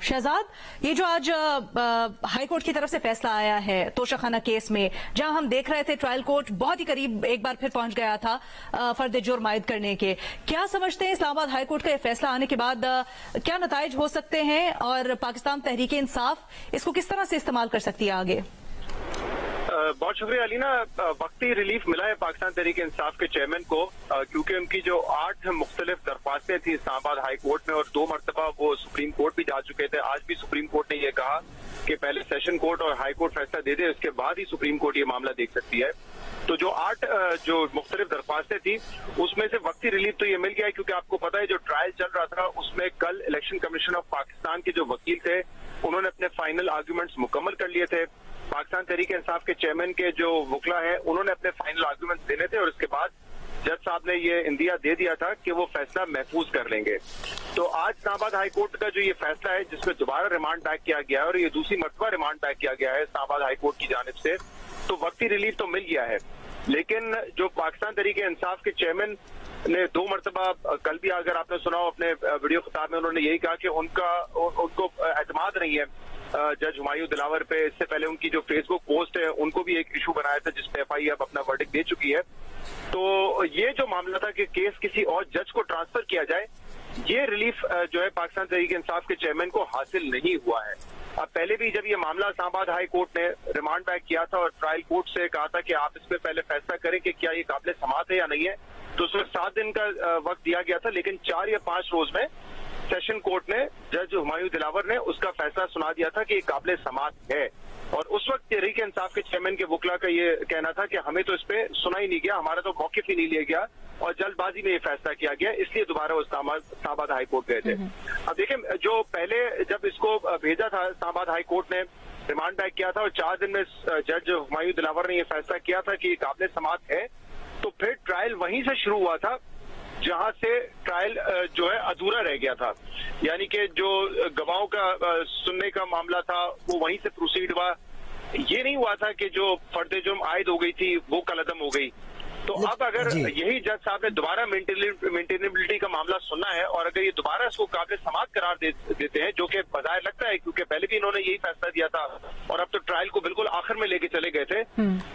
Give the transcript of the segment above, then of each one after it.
शहजाद, ये जो आज हाईकोर्ट की तरफ से फैसला आया है तोशाखाना केस में, जहां हम देख रहे थे ट्रायल कोर्ट बहुत ही करीब एक बार फिर पहुंच गया था फर्द जुर्म आयद करने के, क्या समझते हैं इस्लामाबाद हाईकोर्ट का ये फैसला आने के बाद क्या नताइज हो सकते हैं और पाकिस्तान तहरीक इंसाफ इसको किस तरह से इस्तेमाल कर सकती है आगे? बहुत शुक्रिया अलीना। वक्ती रिलीफ मिला है पाकिस्तान तहरीक इंसाफ के चेयरमैन को, क्योंकि उनकी जो 8 मुख्तलिफ दरख्वास्तें थी इस्लामाबाद हाई कोर्ट में और 2 मरतबा वो सुप्रीम कोर्ट भी जा चुके थे। आज भी सुप्रीम कोर्ट ने यह कहा कि पहले सेशन कोर्ट और हाई कोर्ट फैसला दे दे, उसके बाद ही सुप्रीम कोर्ट ये मामला देख सकती है। तो जो 8 जो मुख्तलिफ दरख्वास्तें थी उसमें से वक्ती रिलीफ तो ये मिल गया है, क्योंकि आपको पता है जो ट्रायल चल रहा था उसमें कल इलेक्शन कमीशन ऑफ पाकिस्तान के जो वकील थे उन्होंने अपने फाइनल आर्ग्यूमेंट्स मुकम्मल कर लिए थे। पाकिस्तान तहरीक इंसाफ के चेयरमैन के जो वकला है उन्होंने अपने फाइनल आर्ग्यूमेंट्स देने थे और उसके बाद जज साहब ने ये इंदिया दे दिया था कि वो फैसला महफूज कर लेंगे। तो आज इस्लामाबाद हाई कोर्ट का जो ये फैसला है जिसमें दोबारा रिमांड बैक किया गया है और ये दूसरी मरतबा रिमांड बैक किया गया है इस्लामाबाद हाई कोर्ट की जानिब से, तो वक्ती रिलीफ तो मिल गया है। लेकिन जो पाकिस्तान तहरीक इंसाफ के चेयरमैन ने 2 मरतबा, कल भी अगर आपने सुना हो अपने वीडियो खिताब में, उन्होंने यही कहा कि उनको एतमाद नहीं है जज हुमायूं दिलावर पे। इससे पहले उनकी जो फेसबुक पोस्ट है उनको भी एक इशू बनाया था जिसपे FI अब अपना वर्डिक्ट दे चुकी है। तो ये जो मामला था कि केस किसी और जज को ट्रांसफर किया जाए, ये रिलीफ जो है पाकिस्तान तहरीक इंसाफ के चेयरमैन को हासिल नहीं हुआ है। अब पहले भी जब ये मामला इस्लामाबाद हाई कोर्ट ने रिमांड बैक किया था और ट्रायल कोर्ट से कहा था कि आप इस पे पहले फैसला करें कि क्या ये काबिल समाअत है या नहीं है, तो उसमें 7 दिन का वक्त दिया गया था। लेकिन 4 या 5 रोज में सेशन कोर्ट ने जज हुमायूं दिलावर ने उसका फैसला सुना दिया था कि ये काबिल समाअत है। और उस वक्त तहरीक इंसाफ के चेयरमैन के वकला का ये कहना था कि हमें तो इस पे सुना ही नहीं गया, हमारा तो मौकिफ ही नहीं लिया गया और जल्दबाजी में ये फैसला किया गया, इसलिए दोबारा वो इस्लामाबाद हाई कोर्ट गए थे। अब देखें, जो पहले जब इसको भेजा था इस्लामाबाद हाई कोर्ट ने रिमांड बैक किया था और 4 दिन में जज हुमायूं दिलावर ने ये फैसला किया था कि ये काबिल समाअत है, तो फिर ट्रायल वहीं से शुरू हुआ था जहां से ट्रायल जो है अधूरा रह गया था। यानी कि जो गवाहों का सुनने का मामला था वो वहीं से प्रोसीड हुआ। ये नहीं हुआ था कि जो फर्द जुर्म आयद हो गई थी वो कलअदम हो गई। तो अब अगर यही जज साहब ने दोबारा मेंटेनेबिलिटी का मामला सुनना है और अगर ये दोबारा इसको काबिल समाअत करार देते हैं, जो कि बजाय लगता है क्योंकि पहले भी इन्होंने यही फैसला दिया था और अब तो ट्रायल को बिल्कुल आखिर में लेके चले गए थे,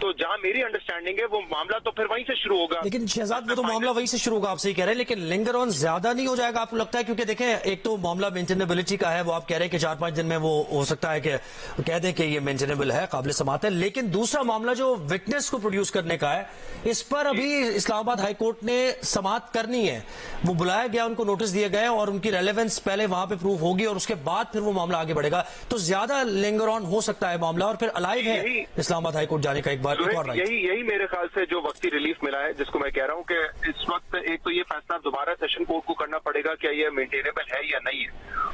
तो जहां मेरी अंडरस्टैंडिंग है वो मामला तो फिर वहीं से शुरू होगा। लेकिन शहजाद, वो तो मामला वहीं से शुरू होगा, आप सही कह रहे हैं, लेकिन लिंगर ऑन ज्यादा नहीं हो जाएगा आपको लगता है? क्योंकि देखें, एक तो मामला मेंटेनेबिलिटी का है, वो आप कह रहे हैं कि 4-5 दिन में वो हो सकता है कि कह दें कि ये मेंटेनेबल है, काबिल समाअत है। लेकिन दूसरा मामला जो विटनेस को प्रोड्यूस करने का है, इस पर अभी इस्लामाबाद हाई कोर्ट ने समाअत करनी है, वो बुलाया गया, उनको नोटिस दिए गए और उनकी रेलेवेंस पहले वहां पे प्रूव होगी और उसके बाद फिर वो मामला आगे बढ़ेगा। तो ज्यादा लिंगर ऑन हो सकता है मामला और फिर अलाइव है इस्लामाबाद हाई कोर्ट जाने का एक बार और राइट। यही मेरे ख्याल से जो वक्ती रिलीफ मिला है, जिसको मैं कह रहा हूं कि इस वक्त एक तो ये फैसला दोबारा सेशन कोर्ट को करना पड़ेगा क्या ये मेंटेनेबल है या नहीं है,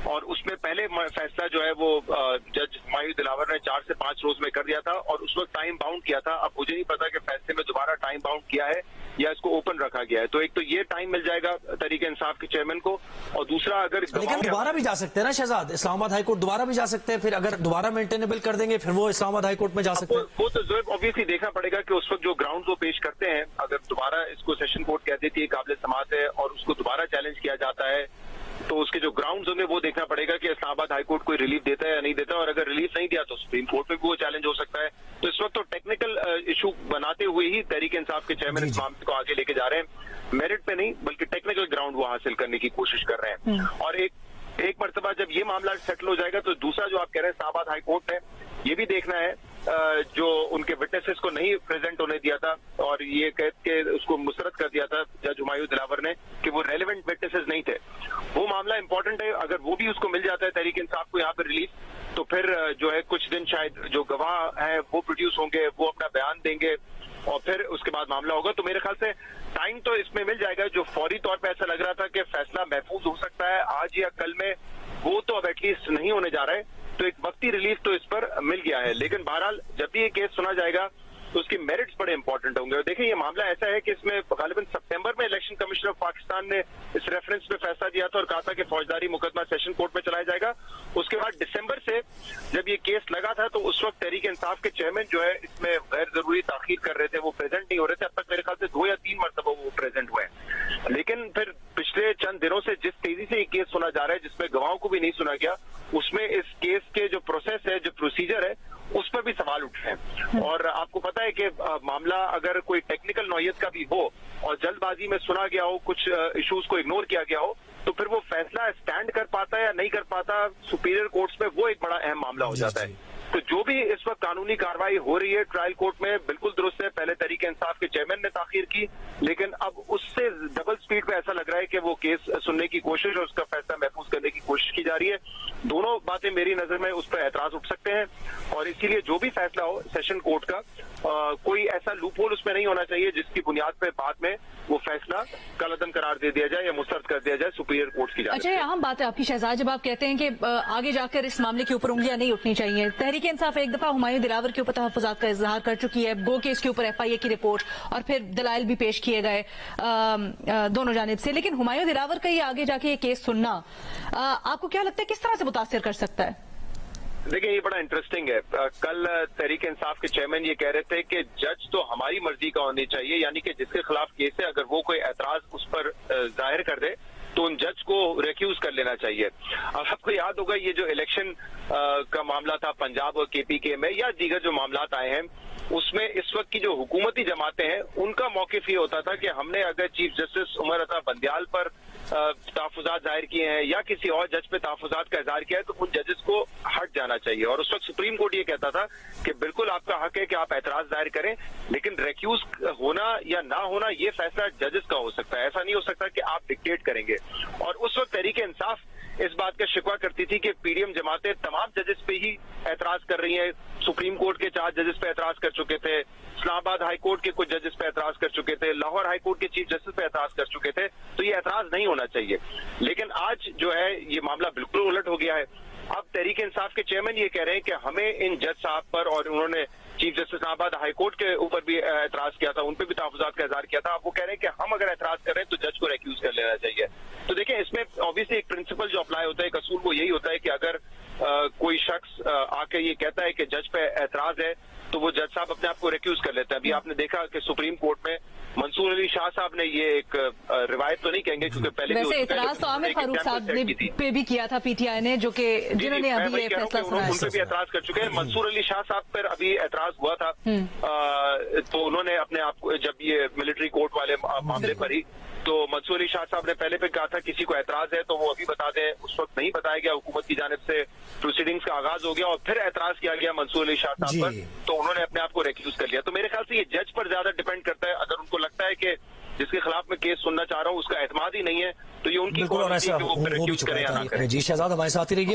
और उसमें पहले फैसला जो है वो जज हुमायूं दिलावर ने 4 से 5 रोज में कर दिया था और उस वक्त टाइम बाउंड किया था। अब मुझे नहीं पता कि फैसले में दोबारा टाइम बाउंड किया है या इसको ओपन रखा गया है। तो एक तो ये टाइम मिल जाएगा तहरीक इंसाफ के चेयरमैन को, और दूसरा अगर लेकिन दोबारा भी जा सकते हैं ना शहजाद, इस्लामाबाद हाई कोर्ट दोबारा भी जा सकते हैं, फिर अगर दोबारा मेंटेनेबल कर देंगे फिर वो इस्लामाबाद हाई कोर्ट में जा सकते हैं। वो तो ऑब्वियसली देखना पड़ेगा कि उस वक्त जो ग्राउंड वो पेश करते हैं, अगर दोबारा इसको सेशन कोर्ट कह देती है काबिल समाअत है और उसको दोबारा चैलेंज किया जाता है, तो उसके जो ग्राउंड्स होंगे वो देखना पड़ेगा कि इस्लामाबाद हाई कोर्ट कोई रिलीफ देता है या नहीं देता, और अगर रिलीफ नहीं दिया तो सुप्रीम कोर्ट में भी वो चैलेंज हो सकता है। तो इस वक्त तो टेक्निकल इशू बनाते हुए ही तहरीक इंसाफ के चेयरमैन इस मामले को आगे लेके जा रहे हैं, मेरिट पे नहीं बल्कि टेक्निकल ग्राउंड वो हासिल करने की कोशिश कर रहे हैं। और एक मरतबा जब ये मामला सेटल हो जाएगा तो दूसरा जो आप कह रहे हैं इस्लामाबाद हाई कोर्ट ने ये भी देखना है जो उनके विटनेसेस को नहीं प्रेजेंट होने दिया था और ये कह के उसको मुस्तरद कर दिया था जज हुमायूं दिलावर ने कि वो रेलेवेंट विटनेसेस नहीं थे, वो मामला इंपॉर्टेंट है। अगर वो भी उसको मिल जाता है तहरीक इंसाफ को यहाँ पर रिलीफ, तो फिर जो है कुछ दिन शायद जो गवाह हैं वो प्रोड्यूस होंगे, वो अपना बयान देंगे और फिर उसके बाद मामला होगा। तो मेरे ख्याल से टाइम तो इसमें मिल जाएगा। जो फौरी तौर पे ऐसा लग रहा था कि फैसला महफूज हो सकता है आज या कल में, वो तो अब एटलीस्ट नहीं होने जा रहा है। तो एक वक्ती रिलीफ तो इस पर मिल गया है। लेकिन बहरहाल जब भी ये केस सुना जाएगा तो उसकी मेरिट्स बड़े इंपॉर्टेंट होंगे। और देखिए ये मामला ऐसा है कि इसमें गालिबन सितंबर में इलेक्शन कमीशन ऑफ पाकिस्तान ने इस रेफरेंस में फैसला दिया था और कहा था कि फौजदारी मुकदमा सेशन कोर्ट में चलाया जाएगा। उसके बाद दिसंबर से जब ये केस लगा था तो उस वक्त तहरीक इंसाफ के चेयरमैन जो है इसमें गैर जरूरी ताखीर कर रहे थे, वो प्रेजेंट नहीं हो रहे थे। अब तक मेरे ख्याल से 2 या 3 मरतबा वो प्रेजेंट हुए हैं। लेकिन फिर पिछले चंद दिनों से जिस तेजी से ये केस सुना जा रहा है, जिसमें गवाहों को भी नहीं सुना गया, उसमें इस केस के जो प्रोसेस है, जो प्रोसीजर है, उस पर भी सवाल उठ रहे हैं। और आपको पता है कि मामला अगर कोई टेक्निकल नौयत का भी हो और जल्दबाजी में सुना गया हो, कुछ इश्यूज को इग्नोर किया गया हो, तो फिर वो फैसला स्टैंड कर पाता है या नहीं कर पाता सुपीरियर कोर्ट्स में, वो एक बड़ा अहम मामला हो जाता है। तो जो भी इस वक्त कानूनी कार्रवाई हो रही है ट्रायल कोर्ट में, बिल्कुल दुरुस्त है। पहले तहरीक इंसाफ के चेयरमैन ने ताखीर की, लेकिन अब उससे डबल स्पीड पे ऐसा लग रहा है कि वो केस सुनने की कोशिश और उसका फैसला महफूज करने की कोशिश की जा रही है। दोनों बातें मेरी नजर में उस पर एतराज उठ सकते हैं और इसीलिए जो भी फैसला हो सेशन कोर्ट का, कोई ऐसा लूप होल उसमें नहीं होना चाहिए जिसकी बुनियाद पर बाद में वो फैसला कलअदम करार दे दिया जाए या मुस्तरद कर दिया जाए सुपीरियर कोर्ट की जानिब अच्छा, ये से। अहम बात है आपकी शहजाद, जब आप कहते हैं कि आगे जाकर इस मामले के ऊपर उंगलियां नहीं उठनी चाहिए। तहरीक इंसाफ एक दफा हुमायूं दिलावर के ऊपर तहफ्फुज़ात का इजहार कर चुकी है, गो केस के ऊपर FIA की रिपोर्ट और फिर दलाइल भी पेश किए गए दोनों जानिब से। लेकिन हुमायूं दिलावर का ये आगे जाके ये केस सुनना आपको क्या लगता है किस तरह से मुतासिर कर सकता है? देखिए ये बड़ा इंटरेस्टिंग है। कल तहरीक इंसाफ के चेयरमैन ये कह रहे थे कि जज तो हमारी मर्जी का होनी चाहिए, यानी कि जिसके खिलाफ केस है अगर वो कोई एतराज उस पर जाहिर कर दे तो उन जज को रिक्यूज कर लेना चाहिए। अब आपको याद होगा ये जो इलेक्शन का मामला था पंजाब और KPK में या दीगर जो मामलात आए हैं, उसमें इस वक्त की जो हुकूमती जमातें हैं उनका मौकिफ ये होता था कि हमने अगर चीफ जस्टिस उमर अता बंदियाल पर तहफ्फुज़ात जाहिर किए हैं या किसी और जज पे तहफ्फुज़ात का इज़हार किया है तो उन जजेस को हट जाना चाहिए। और उस वक्त सुप्रीम कोर्ट ये कहता था कि बिल्कुल आपका हक है कि आप एतराज दायर करें, लेकिन रिक्यूज होना या ना होना ये फैसला जजेस का हो सकता है। ऐसा नहीं हो सकता कि आप डिक्टेट करेंगे। और उस वक्त तहरीक इंसाफ इस बात का शिकवा करती थी कि PDM जमातें तमाम जजेस पे ही एतराज कर रही हैं। सुप्रीम कोर्ट के 4 जजेस पे एतराज कर चुके थे, इस्लामाबाद हाई कोर्ट के कुछ जजेस पे एतराज कर चुके थे, लाहौर हाई कोर्ट के चीफ जस्टिस पे एतराज कर चुके थे, तो ये एतराज नहीं होना चाहिए। लेकिन आज जो है ये मामला बिल्कुल उलट हो गया है। अब तहरीक इंसाफ के चेयरमैन ये कह रहे हैं कि हमें इन जज साहब पर, और उन्होंने chief justice Islamabad high court के ऊपर भी एतराज किया था, उन पे भी तहफ्फुज़ात का इज़हार किया था। अब वो कह रहे हैं कि हम अगर एतराज कर रहे हैं तो जज को रिक्यूज कर लेना चाहिए। तो देखिए इसमें ऑब्वियसली एक प्रिंसिपल जो अप्लाई होता है, एक असूल वो यही होता है कि अगर कोई शख्स आके ये कहता है कि जज पे एतराज है तो वो जज साहब अपने आप को रिक्यूज कर लेते हैं। अभी आपने देखा कि सुप्रीम कोर्ट में मंसूर अली शाह साहब ने ये एक रिवायत तो नहीं कहेंगे क्योंकि पहले वैसे एतराज तो आमिर फारूक साहब ने पे भी किया था PTI ने, जो कि जिन्होंने अभी ये फैसला सुनाया है। उन पे भी एतराज कर चुके हैं। मंसूर अली शाह साहब पर अभी एतराज हुआ था तो उन्होंने अपने आप को, जब ये मिलिट्री कोर्ट वाले मामले पर ही, तो मंसूर अली शाह साहब ने पहले पे कहा था किसी को एतराज है तो वो अभी बता दें। उस वक्त नहीं बताया गया, हुकूमत की जानिब से प्रोसीडिंग्स का आगाज हो गया और फिर एतराज किया गया मंसूर अली शाह साहब पर, तो उन्होंने अपने आप को रिक्यूज कर लिया। तो मेरे ख्याल से ये जज पर ज्यादा डिपेंड करता है। अगर उनको लगता है कि जिसके खिलाफ मैं केस सुनना चाह रहा हूँ उसका एतमाद ही नहीं है तो ये उनकी बिल्कुल, और ऐसा हो भी चुका है। जी शहजाद हमारे साथ ही रहिए।